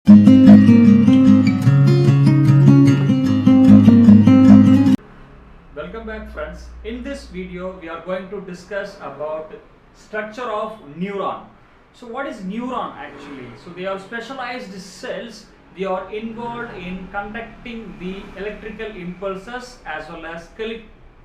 Welcome back friends. In this video we are going to discuss about structure of neuron. So what is neuron actually? So they are specialized cells. They are involved in conducting the electrical impulses as well as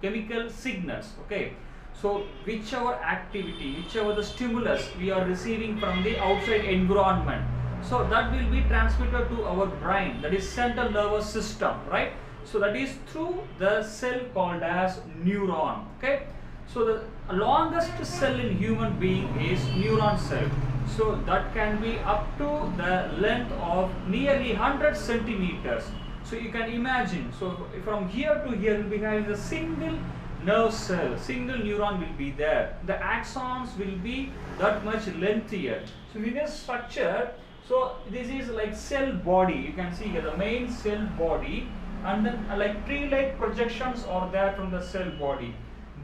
chemical signals. Okay. So whichever activity, whichever the stimulus we are receiving from the outside environment, so that will be transmitted to our brain, that is central nervous system, right? So that is through the cell called as neuron. Okay. So the longest cell in human being is neuron cell. So that can be up to the length of nearly 100 centimeters. So you can imagine. So from here to here will be having a single nerve cell, single neuron will be there. The axons will be that much lengthier. So with this structure, so this is like cell body. You can see here the main cell body, and then like tree-like projections are there from the cell body.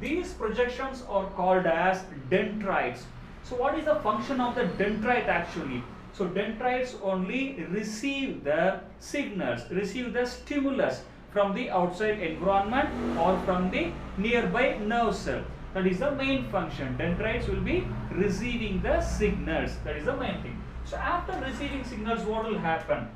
These projections are called as dendrites. So what is the function of the dendrite actually? So dendrites only receive the signals, receive the stimulus from the outside environment or from the nearby nerve cell. That is the main function. Dendrites will be receiving the signals. That is the main thing. So after receiving signals, what will happen?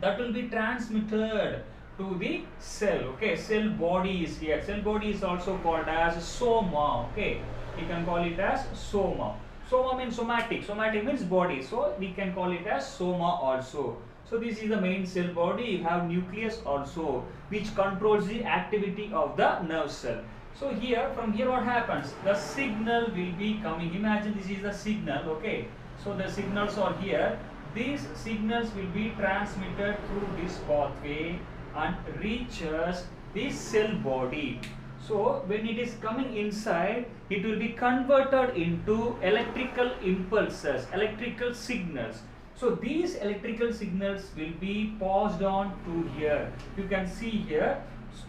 That will be transmitted to the cell. Okay, cell body is here. Cell body is also called as soma. Okay, you can call it as soma. Soma means somatic. Somatic means body. So we can call it as soma also. So this is the main cell body. You have nucleus also, which controls the activity of the nerve cell. So here, from here what happens? The signal will be coming. Imagine this is the signal. Okay. So the signals are here. These signals will be transmitted through this pathway and reaches the cell body. So when it is coming inside, it will be converted into electrical impulses, electrical signals. So these electrical signals will be passed on to here. You can see here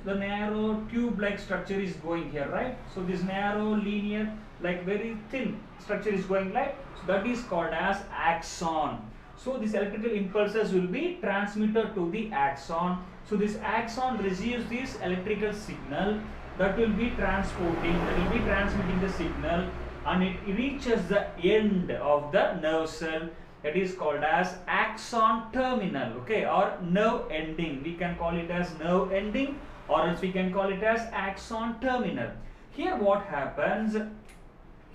the narrow tube-like structure is going here, right? So this narrow linear, like very thin structure is going like, so that is called as axon. So these electrical impulses will be transmitted to the axon. So this axon receives this electrical signal that will be transporting, that will be transmitting the signal, and it reaches the end of the nerve cell. That is called as axon terminal, okay, or nerve ending. We can call it as nerve ending, or else we can call it as axon terminal. Here what happens?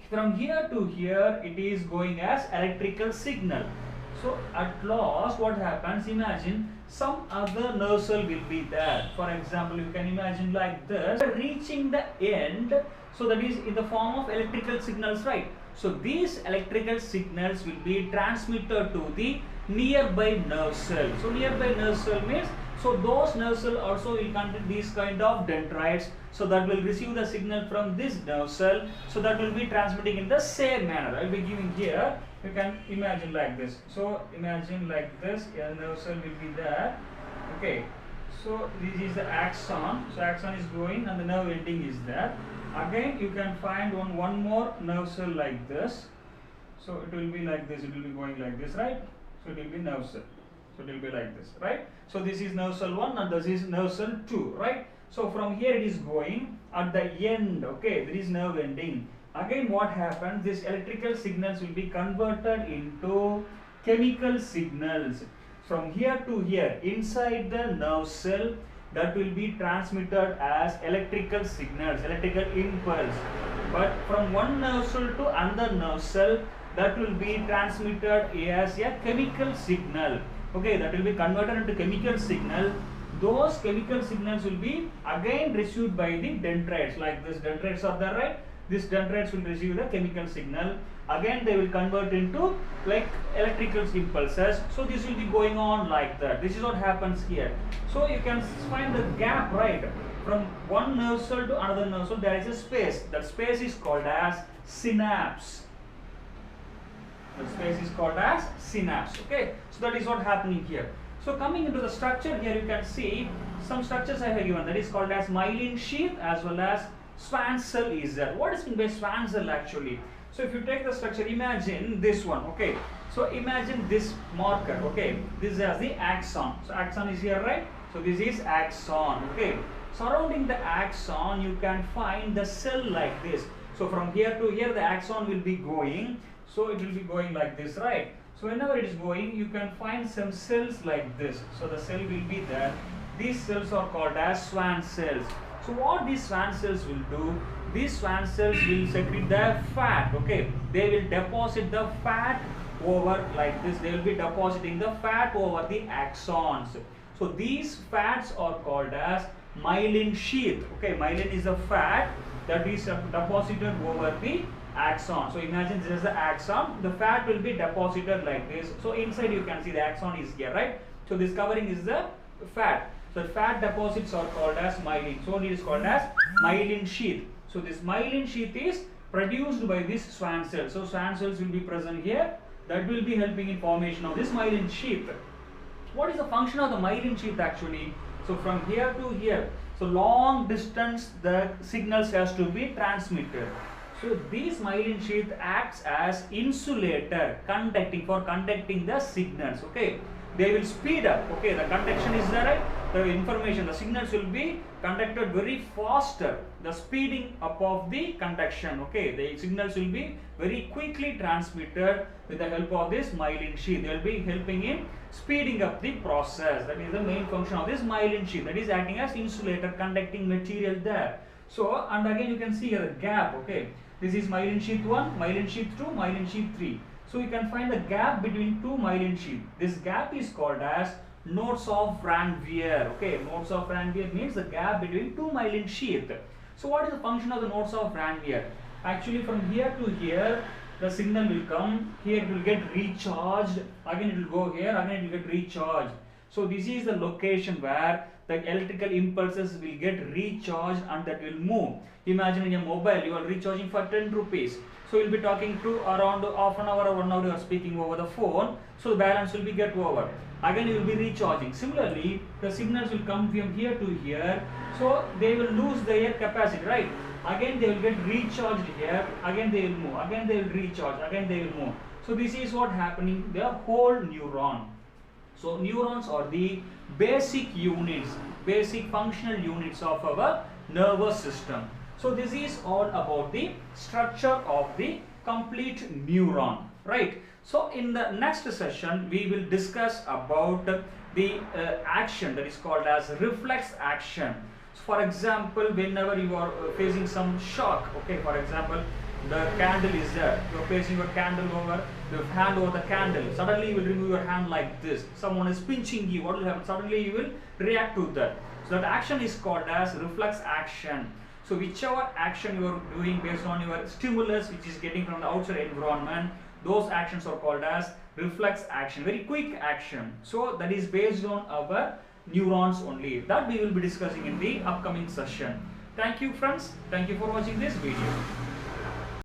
From here to here, it is going as electrical signal. So at last what happens? Imagine some other nerve cell will be there. For example, you can imagine like this, reaching the end. So that is in the form of electrical signals, right? So these electrical signals will be transmitted to the nearby nerve cell. So nearby nerve cell means, so those nerve cells also will contain these kind of dendrites. So that will receive the signal from this nerve cell. So that will be transmitting in the same manner. I will be giving here. You can imagine like this. So imagine like this. A nerve cell will be there. Okay. So this is the axon. So axon is going and the nerve ending is there. Again you can find one more nerve cell like this. So it will be like this. It will be going like this, right? So it will be nerve cell. So it will be like this, right? So this is nerve cell 1 and this is nerve cell 2, right? So from here it is going at the end, okay, there is nerve ending. Again what happens? These electrical signals will be converted into chemical signals. From here to here, inside the nerve cell, that will be transmitted as electrical signals, electrical impulse. But from one nerve cell to another nerve cell, that will be transmitted as a chemical signal. Okay, that will be converted into chemical signal. Those chemical signals will be again received by the dendrites. Like this, dendrites are there, right? These dendrites will receive the chemical signal. Again they will convert into like electrical impulses. So this will be going on like that. This is what happens here. So you can find the gap, right? From one nerve cell to another nerve cell, there is a space. That space is called as synapse. The space is called as synapse. Okay, so that is what happening here. So coming into the structure here, you can see some structures I have given. That is called as myelin sheath as well as Schwann cell is there. What is meant by Schwann cell actually? So if you take the structure, imagine this one. Okay, So imagine this marker, okay, this is as the axon. So axon is here, right? So this is axon, okay. Surrounding the axon you can find the cell like this. So from here to here the axon will be going, so it will be going like this, right? So whenever it is going you can find some cells like this. So the cell will be there. These cells are called as Schwann cells. So what these Schwann cells will do, these Schwann cells will secrete the fat, okay. They will deposit the fat over like this. They will be depositing the fat over the axons. So these fats are called as myelin sheath, okay. Myelin is the fat that is deposited over the axon. So imagine this is the axon, the fat will be deposited like this. So inside you can see the axon is here, right? So this covering is the fat. So fat deposits are called as myelin. So it is called as myelin sheath. So this myelin sheath is produced by this Schwann cell. So Schwann cells will be present here. That will be helping in formation of this myelin sheath. What is the function of the myelin sheath actually? So from here to here, so long distance the signals has to be transmitted. So this myelin sheath acts as insulator, conducting the signals, okay. They will speed up, okay, the conduction is there, right? The information, the signals will be conducted very faster, the speeding up of the conduction, okay. The signals will be very quickly transmitted with the help of this myelin sheath. They will be helping in speeding up the process. That is the main function of this myelin sheath, that is acting as insulator, conducting material there. So, and again you can see here the gap, okay. This is myelin sheath 1, myelin sheath 2, myelin sheath 3. So you can find the gap between two myelin sheath. This gap is called as nodes of Ranvier. Okay, nodes of Ranvier means the gap between two myelin sheath. So what is the function of the nodes of Ranvier? Actually from here to here the signal will come, here it will get recharged, again it will go here, again it will get recharged. So this is the location where the electrical impulses will get recharged and that will move. Imagine in a mobile you are recharging for 10 rupees. So you will be talking to around half an hour or 1 hour you are speaking over the phone. So the balance will be get over. Again you will be recharging. Similarly, the signals will come from here to here. So they will lose their capacity, right? Again they will get recharged here. Again they will move. Again they will recharge. Again they will move. So this is what happening the whole neuron. So neurons are the basic units, basic functional units of our nervous system. So this is all about the structure of the complete neuron, right? So in the next session we will discuss about the action that is called as reflex action. So for example, whenever you are facing some shock, okay, for example the candle is there, you are placing your candle over the hand over the candle, suddenly you will remove your hand like this, someone is pinching you, what will happen? Suddenly you will react to that. So that action is called as reflex action. So whichever action you are doing based on your stimulus which is getting from the outside environment, those actions are called as reflex action, very quick action. So that is based on our neurons only. That we will be discussing in the upcoming session. Thank you friends, thank you for watching this video.